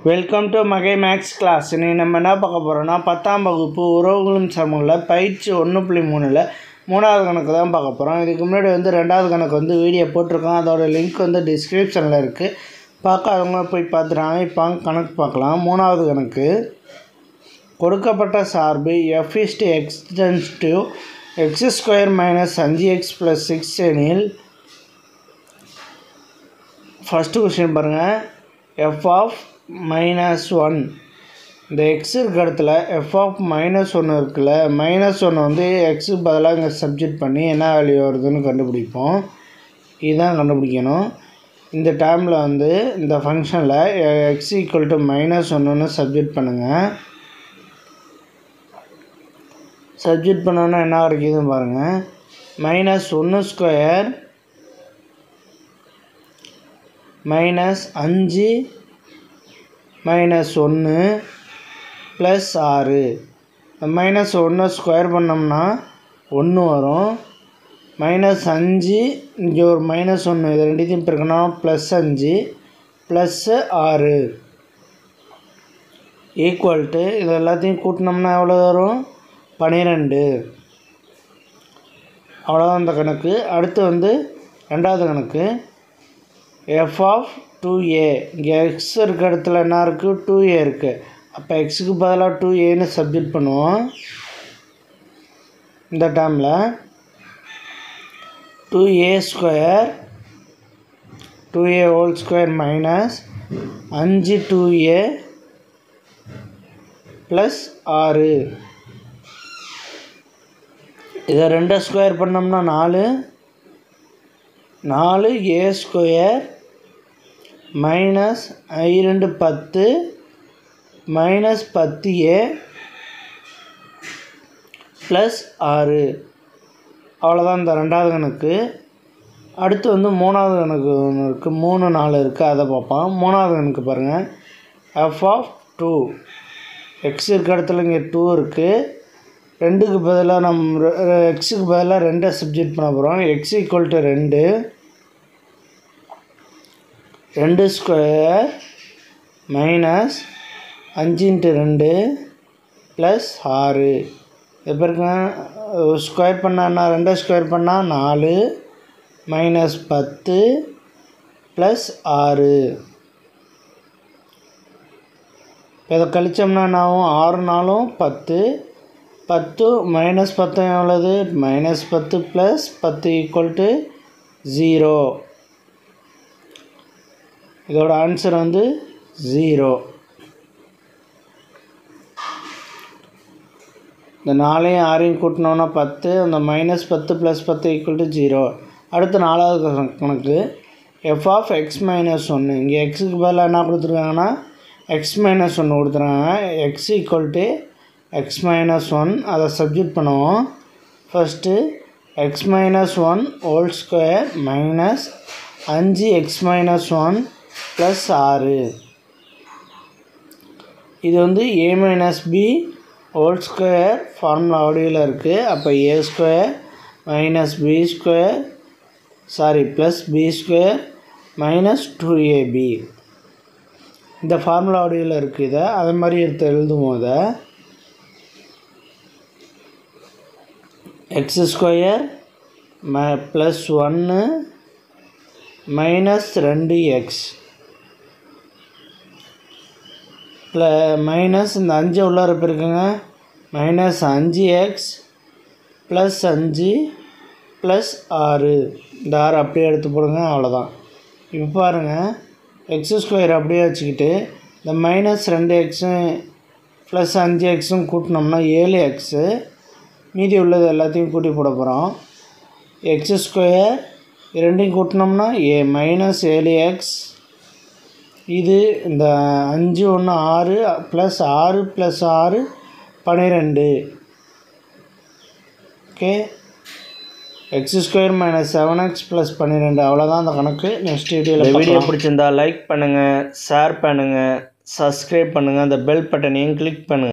Welcome to மகை Max class. இன்னைக்கு நம்ம என்ன பார்க்க போகிறோம்னா 10ஆம் வகுப்பு உறவுகளும் சமங்களில் பயிற்சி 1.3ல் 3வது கணக்கு தான் பார்க்க போகிறோம். இதுக்கு முன்னாடி 2வது கணக்கு வீடியோ போட்டிருக்கோம். அதோட லிங்க் டிஸ்கிரிப்ஷனில் இருக்குது. பார்க்காதவங்க போய் பார்த்துட்டாங்க. இப்போ கணக்கு பார்க்கலாம். 3வது கணக்கு. கொடுக்கப்பட்ட சார்பு f(x) tends to x² - 5x + 6 எனில் ஃபஸ்ட்டு கொஸ்டின் பாருங்கள். f(-1) இந்த x இருக்க இடத்துல f(-1) இருக்குல்ல, -1 எக்ஸுக்கு பதிலாக இங்கே சப்ஜெக்ட் பண்ணி என்ன வேல்யூ வருதுன்னு கண்டுபிடிப்போம். இதுதான் கண்டுபிடிக்கணும். இந்த டைமில் இந்த ஃபங்க்ஷனில் x = -1ன்னு சப்ஜெக்ட் பண்ணுங்கள். சப்ஜெக்ட் பண்ணோன்னா என்ன கிடைக்குதுன்னு பாருங்கள். -1² - 5 - 1 + 6. -1 ஸ்கொயர் பண்ணோம்னா 1 வரும். -5 இங்கே ஒரு -1, இது ரெண்டுத்தையும் பெருக்கணும். +5 + 6 ஈக்குவல் டு இது எல்லாத்தையும் கூட்டினோம்னா எவ்வளோ வரும்? 12. அவ்வளோதான் இந்த கணக்கு. அடுத்து 2வது கணக்கு. f(2a) இங்கே x இருக்க இடத்துல என்ன இருக்குது? 2a இருக்குது. அப்போ எக்ஸுக்கு பதிலாக 2aன்னு சப்ஜெக்ட் பண்ணுவோம். இந்த டைமில் 2a² - 5(2a) + 6. இதை 2 ஸ்கொயர் பண்ணோம்னா 4. 4a² - (i2 10) - 10a + 6. அவ்வளோதான் இந்த 2வது கணக்கு. அடுத்து 3வது கணக்கு ஒன்று இருக்குது. 3, 4 இருக்குது. அதை பார்ப்போம். 3வது கணக்கு பாருங்கள். f(2) x இருக்க இடத்துல இங்கே 2 இருக்குது. 2க்கு பதிலாக நம்ம எக்ஸுக்கு பதிலாக 2 சப்ஜெக்ட் பண்ண போகிறோம். x = 2. 2² - (5 × 2) + 6. இது பாருங்க, ஸ்கொயர் பண்ணால் 2 ஸ்கொயர் பண்ணால் 4 - 10 + 6. இதை கழிச்சோம்னா என்ன ஆகும்? 6 × 4 = 10. 10 - 10 எவ்வளவு? -10 + 10 = 0. இதோட ஆன்சர் 0. இந்த 4ஐயும் 6ஐயும் கூட்டினோன்னா 10. அந்த -10 + 10 = 0. அடுத்து 4வது கணக்கு. f(x - 1) இங்கே எக்ஸுக்கு பதிலாக என்ன கொடுத்துருக்காங்கன்னா x - 1 கொடுத்துருக்காங்க. x = x - 1 அதை சப்ஜெக்ட் பண்ணுவோம். First x - 1 2 - 5x - 1 + 6. இது a - b (2) ஃபார்முலா வடிவில் இருக்குது. அப்போ a² - b² - 2ab இந்த ஃபார்முலா வடிவில் இருக்குது. அது மாதிரி எழுதும் போது x² + 1 -2x மைனஸ் இந்த 5 உள்ளார இருக்குங்க. -5x + 5 + 6. இந்த 6 அப்படியே எடுத்து போடுங்க. அவ்வளோதான். இப்போ பாருங்கள், x² அப்படியே வச்சுக்கிட்டு இந்த -2x + 5x கூட்டினோம்னா 7x. மீதி உள்ளது எல்லாத்தையும் கூட்டி போட போகிறோம். x² இரண்டையும் கூட்டினோம்னா -7x. இது இந்த 5 1 6 + 6 + 6 12. Okay, x² - 7x + 12. அவ்வளோதான் அந்த கணக்கு. நெக்ஸ்ட் வீடியோ பிடிச்சிருந்தா லைக் பண்ணுங்கள், ஷேர் பண்ணுங்கள், சப்ஸ்கிரைப் பண்ணுங்கள், அந்த பெல் பட்டனையும் கிளிக் பண்ணுங்கள்.